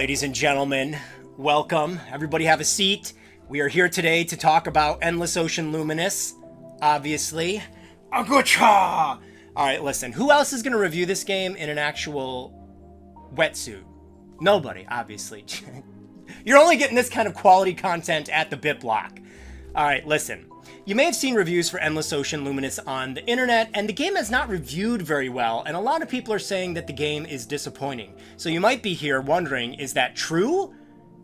Ladies and gentlemen, welcome. Everybody have a seat. We are here today to talk about Endless Ocean Luminous, obviously. Agucha! Alright, listen, who else is going to review this game in an actual wetsuit? Nobody, obviously. You're only getting this kind of quality content at the Bit Block. Alright, listen. You may have seen reviews for Endless Ocean Luminous on the internet, and the game has not reviewed very well, and a lot of people are saying that the game is disappointing. So you might be here wondering, is that true?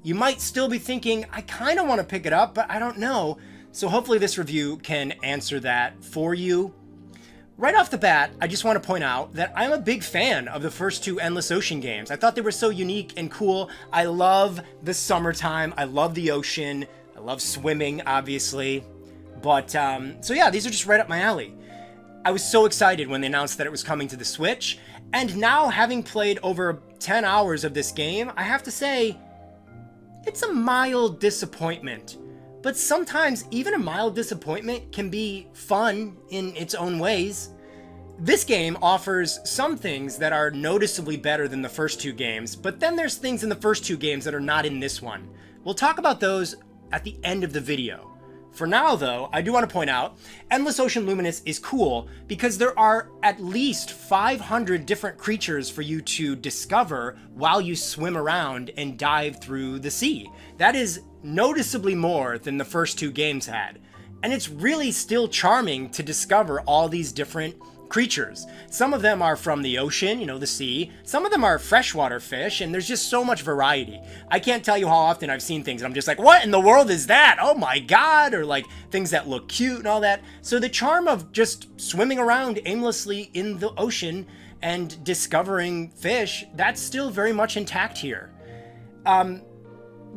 You might still be thinking, I kind of want to pick it up, but I don't know. So hopefully this review can answer that for you. Right off the bat, I just want to point out that I'm a big fan of the first two Endless Ocean games. I thought they were so unique and cool. I love the summertime. I love the ocean. I love swimming, obviously. But, so yeah, these are just right up my alley. I was so excited when they announced that it was coming to the Switch, and now having played over 10 hours of this game, I have to say, it's a mild disappointment. But sometimes even a mild disappointment can be fun in its own ways. This game offers some things that are noticeably better than the first two games, but then there's things in the first two games that are not in this one. We'll talk about those at the end of the video. For now, though, I do want to point out, Endless Ocean Luminous is cool because there are at least 500 different creatures for you to discover while you swim around and dive through the sea. That is noticeably more than the first two games had. And it's really still charming to discover all these different creatures. Some of them are from the ocean, you know, the sea. Some of them are freshwater fish, and there's just so much variety. I can't tell you how often I've seen things and I'm just like, what in the world is that? Oh my god! Or like things that look cute and all that. So the charm of just swimming around aimlessly in the ocean and discovering fish, that's still very much intact here.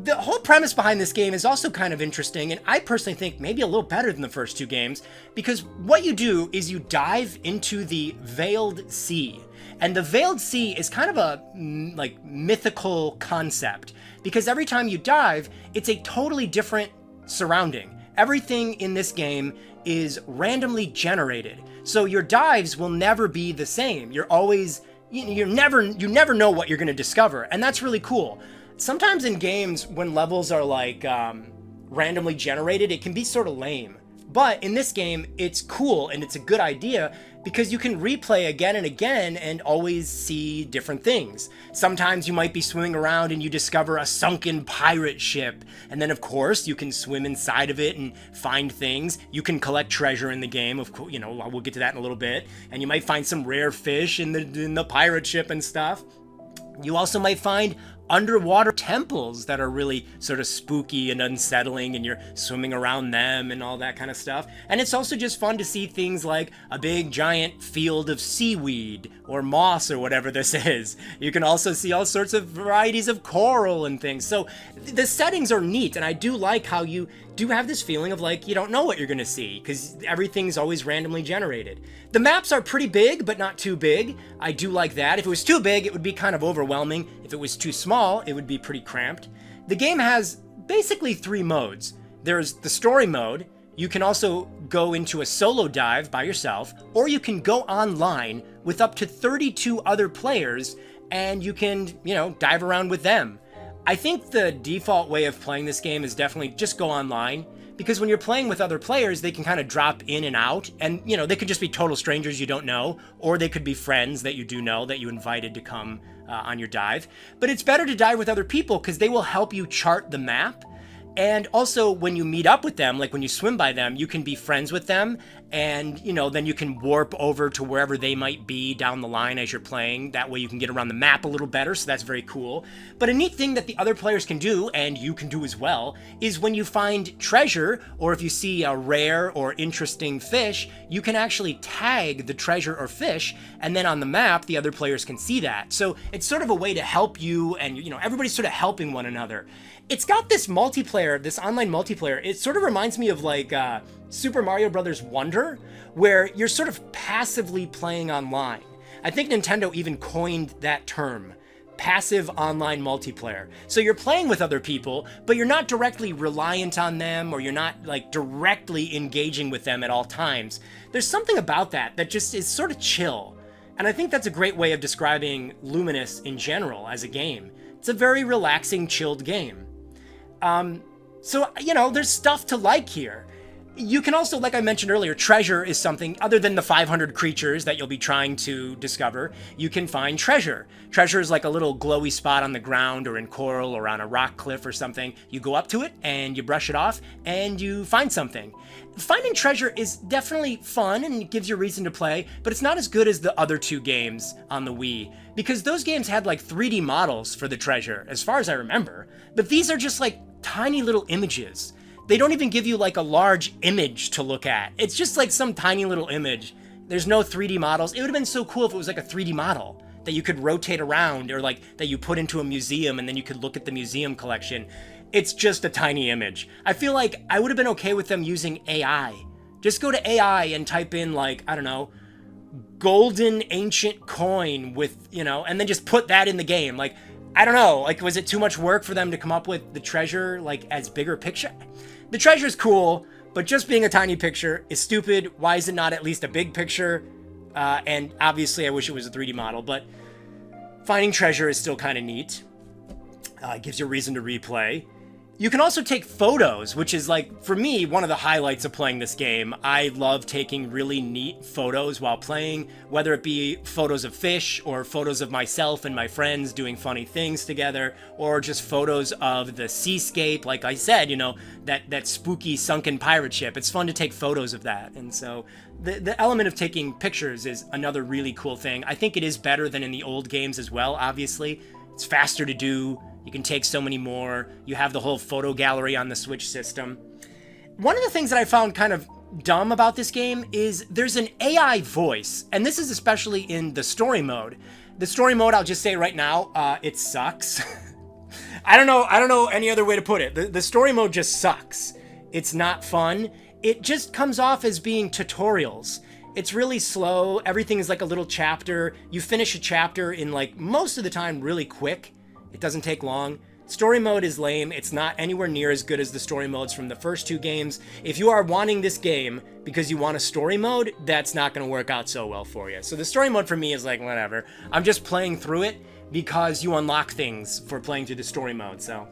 The whole premise behind this game is also kind of interesting, and I personally think maybe a little better than the first two games, because what you do is you dive into the Veiled Sea. And the Veiled Sea is kind of a, like, mythical concept, because every time you dive, it's a totally different surrounding. Everything in this game is randomly generated, so your dives will never be the same. You're always, you never know what you're going to discover, and that's really cool. Sometimes in games, when levels are like randomly generated, it can be sort of lame. But in this game, it's cool and it's a good idea because you can replay again and again and always see different things. Sometimes you might be swimming around and you discover a sunken pirate ship. And then, of course, you can swim inside of it and find things. You can collect treasure in the game. Of course, you know, we'll get to that in a little bit. And you might find some rare fish in the pirate ship and stuff. You also might find underwater temples that are really sort of spooky and unsettling, and you're swimming around them and all that kind of stuff. And it's also just fun to see things like a big giant field of seaweed or moss or whatever this is. You can also see all sorts of varieties of coral and things. So the settings are neat, and I do like how you do have this feeling of like you don't know what you're going to see because everything's always randomly generated. The maps are pretty big, but not too big. I do like that. If it was too big, it would be kind of overwhelming. If it was too small, it would be pretty cramped. The game has basically three modes. There's the story mode. You can also go into a solo dive by yourself, or you can go online with up to 32 other players, and you can, you know, dive around with them. I think the default way of playing this game is definitely just go online, because when you're playing with other players, they can kind of drop in and out, and, you know, they could just be total strangers you don't know, or they could be friends that you do know that you invited to come on your dive. But it's better to dive with other people because they will help you chart the map. And also, when you meet up with them, like when you swim by them, you can be friends with them, and, you know, then you can warp over to wherever they might be down the line as you're playing. That way you can get around the map a little better, so that's very cool. But a neat thing that the other players can do, and you can do as well, is when you find treasure, or if you see a rare or interesting fish, you can actually tag the treasure or fish, and then on the map, the other players can see that. So it's sort of a way to help you, and, you know, everybody's sort of helping one another. It's got this multiplayer, this online multiplayer. It sort of reminds me of like Super Mario Bros. Wonder, where you're sort of passively playing online. I think Nintendo even coined that term, passive online multiplayer. So you're playing with other people, but you're not directly reliant on them, or you're not like directly engaging with them at all times. There's something about that that just is sort of chill. And I think that's a great way of describing Luminous in general as a game. It's a very relaxing, chilled game. So, there's stuff to like here. You can also, like I mentioned earlier, treasure is something other than the 500 creatures that you'll be trying to discover. You can find treasure. Treasure is like a little glowy spot on the ground or in coral or on a rock cliff or something. You go up to it and you brush it off and you find something. Finding treasure is definitely fun and it gives you a reason to play, but it's not as good as the other two games on the Wii, because those games had like 3D models for the treasure, as far as I remember. But these are just like tiny little images. They don't even give you like a large image to look at. It's just like some tiny little image. There's no 3D models. It would have been so cool if it was like a 3D model that you could rotate around, or like that you put into a museum and then you could look at the museum collection. It's just a tiny image. I feel like I would have been okay with them using AI. Just go to AI and type in like, I don't know, golden ancient coin with, and then just put that in the game. Like, I don't know, like, was it too much work for them to come up with the treasure, like, as bigger picture? The treasure's cool, but just being a tiny picture is stupid. Why is it not at least a big picture? And obviously I wish it was a 3D model, but finding treasure is still kind of neat. It gives you a reason to replay. You can also take photos, which is like, for me, one of the highlights of playing this game. I love taking really neat photos while playing, whether it be photos of fish or photos of myself and my friends doing funny things together, or just photos of the seascape. Like I said, that spooky sunken pirate ship. It's fun to take photos of that. And so the element of taking pictures is another really cool thing. I think it is better than in the old games as well, obviously. It's faster to do. You can take so many more. You have the whole photo gallery on the Switch system. One of the things that I found kind of dumb about this game is there's an AI voice, and this is especially in the story mode. The story mode, I'll just say right now, it sucks. I don't know any other way to put it. The story mode just sucks. It's not fun. It just comes off as being tutorials. It's really slow. Everything is like a little chapter. You finish a chapter in like most of the time really quick. It doesn't take long. Story mode is lame. It's not anywhere near as good as the story modes from the first two games. If you are wanting this game because you want a story mode, that's not going to work out so well for you. So the story mode for me is like, whatever. I'm just playing through it because you unlock things for playing through the story mode, so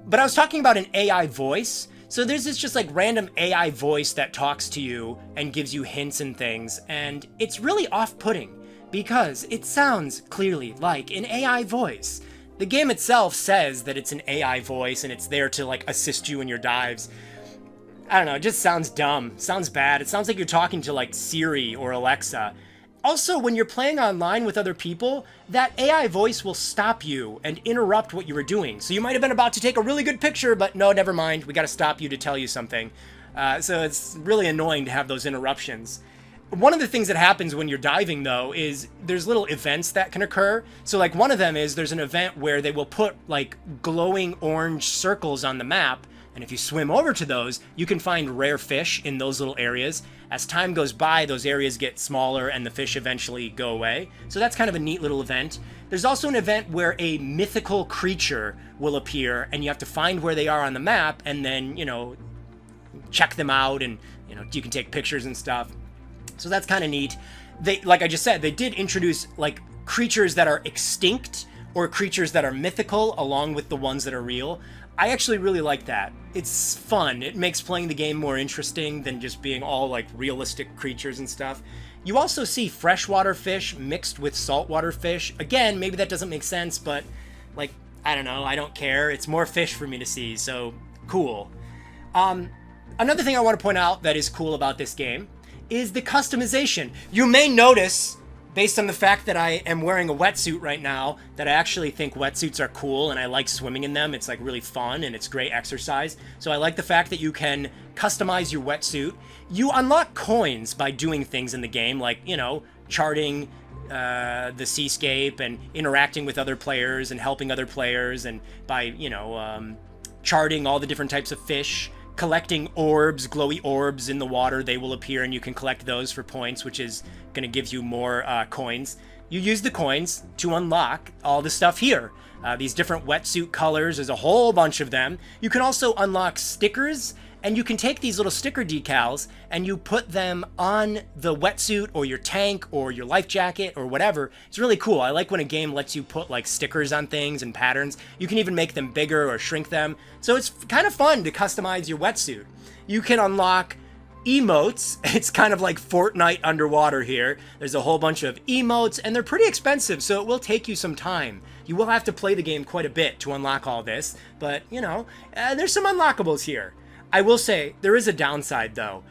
But I was talking about an AI voice. So there's this just like random AI voice that talks to you and gives you hints and things, and it's really off-putting because it sounds clearly like an AI voice. The game itself says that it's an AI voice and it's there to like assist you in your dives. I don't know, it just sounds dumb. Sounds bad. It sounds like you're talking to like Siri or Alexa. Also, when you're playing online with other people, that AI voice will stop you and interrupt what you were doing. So you might have been about to take a really good picture, but no, never mind. We got to stop you to tell you something. So it's really annoying to have those interruptions. One of the things that happens when you're diving, though, is there's little events that can occur. So, like, one of them is there's an event where they will put, like, glowing orange circles on the map. And if you swim over to those, you can find rare fish in those little areas. As time goes by, those areas get smaller and the fish eventually go away. So that's kind of a neat little event. There's also an event where a mythical creature will appear, and you have to find where they are on the map and then, check them out, and, you can take pictures and stuff. So that's kind of neat. They, like I just said, they did introduce like creatures that are extinct or creatures that are mythical along with the ones that are real. I actually really like that. It's fun. It makes playing the game more interesting than just being all like realistic creatures and stuff. You also see freshwater fish mixed with saltwater fish. Again, maybe that doesn't make sense, but like, I don't know. I don't care. It's more fish for me to see, so cool. Another thing I want to point out that is cool about this game is the customization. You may notice, based on the fact that I am wearing a wetsuit right now, that I actually think wetsuits are cool and I like swimming in them. It's like really fun and it's great exercise. So I like the fact that you can customize your wetsuit. You unlock coins by doing things in the game, like, charting the seascape and interacting with other players and helping other players, and by, charting all the different types of fish. Collecting orbs, glowy orbs in the water, they will appear and you can collect those for points, which is going to give you more coins. You use the coins to unlock all the stuff here. These different wetsuit colors, there's a whole bunch of them. You can also unlock stickers And you can take these little sticker decals and you put them on the wetsuit or your tank or your life jacket or whatever. It's really cool. I like when a game lets you put like stickers on things and patterns. You can even make them bigger or shrink them. So it's kind of fun to customize your wetsuit. You can unlock emotes. It's kind of like Fortnite underwater here. There's a whole bunch of emotes and they're pretty expensive, so it will take you some time. You will have to play the game quite a bit to unlock all this, but you know, there's some unlockables here. I will say there is a downside though.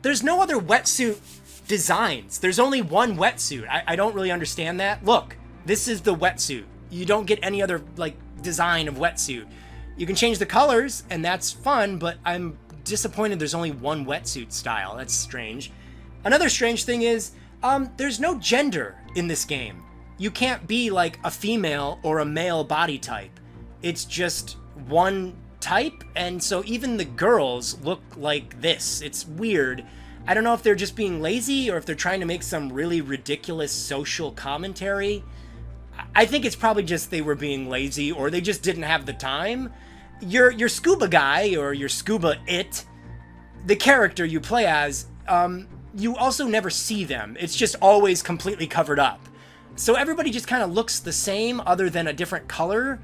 There's no other wetsuit designs. There's only one wetsuit. I don't really understand that. Look, this is the wetsuit. You don't get any other like design of wetsuit. You can change the colors and that's fun, but I'm disappointed there's only one wetsuit style. That's strange. Another strange thing is there's no gender in this game. You can't be like a female or a male body type. It's just one type, and so even the girls look like this. It's weird. I don't know if they're just being lazy or if they're trying to make some really ridiculous social commentary. I think it's probably just they were being lazy or they just didn't have the time. Your scuba guy or your scuba it, the character you play as, you also never see them. It's just always completely covered up. So everybody just kind of looks the same other than a different color.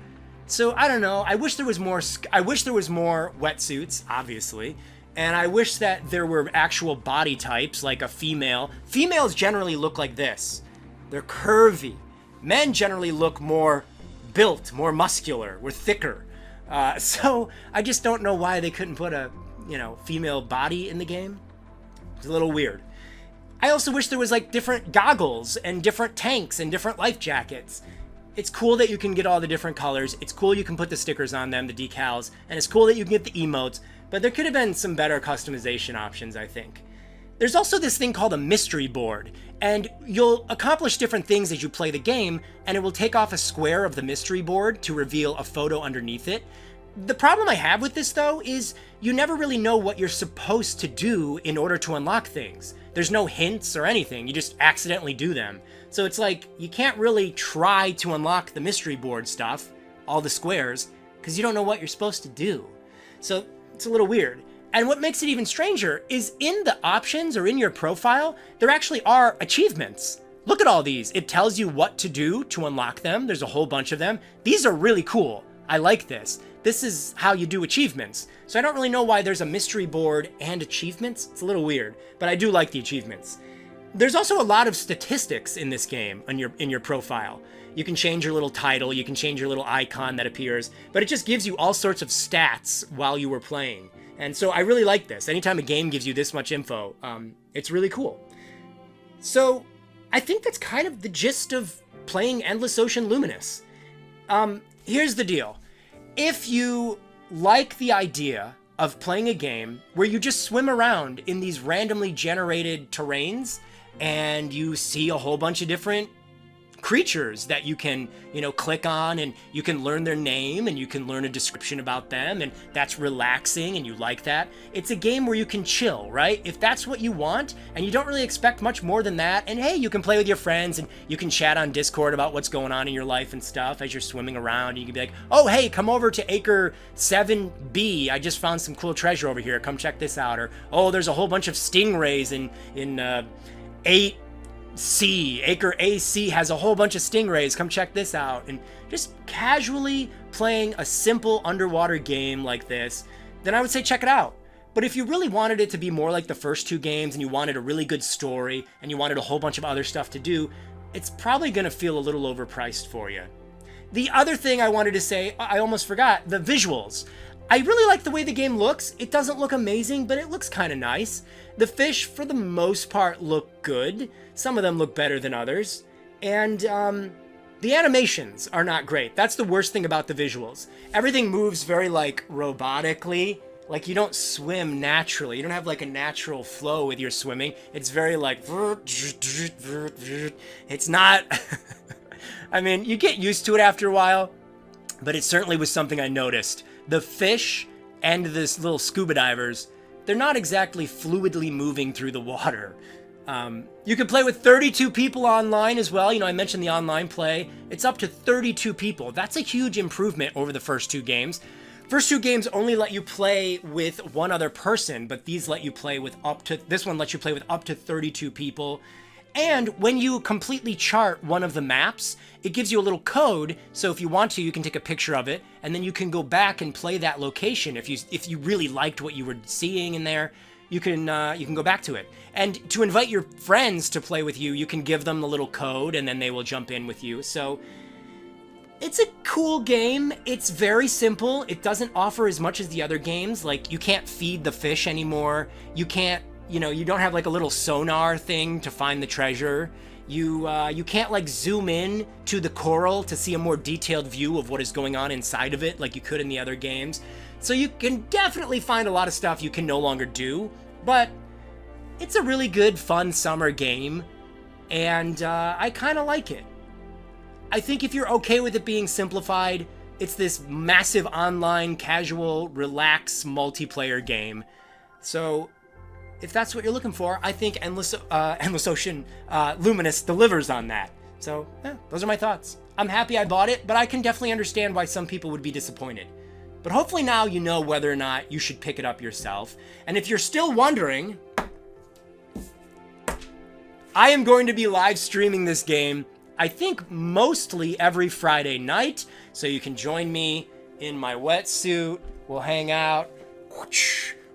So I don't know. I wish there was more wetsuits, obviously. And I wish that there were actual body types like a female. Females generally look like this. They're curvy. Men generally look more built, more muscular. We're thicker. So I just don't know why they couldn't put a, female body in the game. It's a little weird. I also wish there was like different goggles and different tanks and different life jackets. It's cool that you can get all the different colors. It's cool you can put the stickers on them, the decals, and it's cool that you can get the emotes, but there could have been some better customization options, I think. There's also this thing called a mystery board, and you'll accomplish different things as you play the game, and it will take off a square of the mystery board to reveal a photo underneath it. The problem I have with this, though, is you never really know what you're supposed to do in order to unlock things. There's no hints or anything, you just accidentally do them. So it's like, you can't really try to unlock the mystery board stuff, all the squares, because you don't know what you're supposed to do. So it's a little weird. And what makes it even stranger is in the options or in your profile, there actually are achievements. Look at all these. It tells you what to do to unlock them. There's a whole bunch of them. These are really cool. I like this. This is how you do achievements. So I don't really know why there's a mystery board and achievements. It's a little weird, but I do like the achievements. There's also a lot of statistics in this game in your profile. You can change your little title, you can change your little icon that appears, but it just gives you all sorts of stats while you were playing. And so I really like this. Anytime a game gives you this much info, it's really cool. So I think that's kind of the gist of playing Endless Ocean Luminous. Here's the deal. If you like the idea of playing a game where you just swim around in these randomly generated terrains and you see a whole bunch of different creatures that you can, click on, and you can learn their name and you can learn a description about them, and that's relaxing and you like that. It's a game where you can chill, right? If that's what you want and you don't really expect much more than that, and hey, you can play with your friends and you can chat on Discord about what's going on in your life and stuff as you're swimming around, and you can be like, oh, hey, come over to Acre 7B. I just found some cool treasure over here. Come check this out. Or, oh, there's a whole bunch of stingrays in 8C. Acre AC has a whole bunch of stingrays. Come check this out. And just casually playing a simple underwater game like this, then I would say check it out. But if you really wanted it to be more like the first two games and you wanted a really good story and you wanted a whole bunch of other stuff to do, it's probably going to feel a little overpriced for you. The other thing I wanted to say, I almost forgot, the visuals. I really like the way the game looks. It doesn't look amazing, but it looks kind of nice. The fish, for the most part, look good. Some of them look better than others. And the animations are not great. That's the worst thing about the visuals. Everything moves very, robotically. Like, you don't swim naturally. You don't have, a natural flow with your swimming. It's very, it's not... I mean, you get used to it after a while, but it certainly was something I noticed. The fish and this little scuba divers, they're not exactly fluidly moving through the water. You can play with 32 people online as well. I mentioned the online play. It's up to 32 people. That's a huge improvement over the first two games. First two games only let you play with one other person, but these let you play with this one lets you play with up to 32 people. And when you completely chart one of the maps, it gives you a little code, so if you want to, you can take a picture of it, and then you can go back and play that location. If you really liked what you were seeing in there, you can go back to it. And to invite your friends to play with you, you can give them the little code, and then they will jump in with you. So it's a cool game. It's very simple. It doesn't offer as much as the other games. Like, you can't feed the fish anymore. You can't, you know, you don't have like a little sonar thing to find the treasure. You can't like zoom in to the coral to see a more detailed view of what is going on inside of it like you could in the other games. So you can definitely find a lot of stuff you can no longer do, but it's a really good, fun summer game, and I kind of like it. I think if you're okay with it being simplified, it's this massive online, casual, relaxed multiplayer game. So if that's what you're looking for, I think Endless Ocean Luminous delivers on that. So, yeah, those are my thoughts. I'm happy I bought it, but I can definitely understand why some people would be disappointed. But hopefully now you know whether or not you should pick it up yourself. And if you're still wondering, I am going to be live streaming this game, I think mostly every Friday night, so you can join me in my wetsuit. We'll hang out.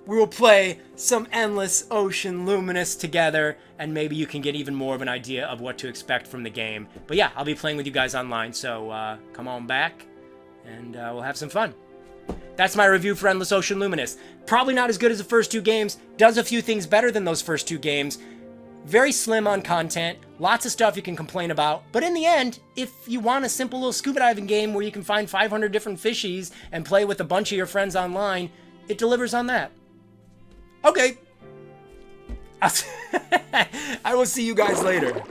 We will play some Endless Ocean Luminous together, and maybe you can get even more of an idea of what to expect from the game. But yeah, I'll be playing with you guys online, so come on back, and we'll have some fun. That's my review for Endless Ocean Luminous. Probably not as good as the first two games, does a few things better than those first two games. Very slim on content, lots of stuff you can complain about, but in the end, if you want a simple little scuba diving game where you can find 500 different fishies and play with a bunch of your friends online, it delivers on that. Okay. I will see you guys later.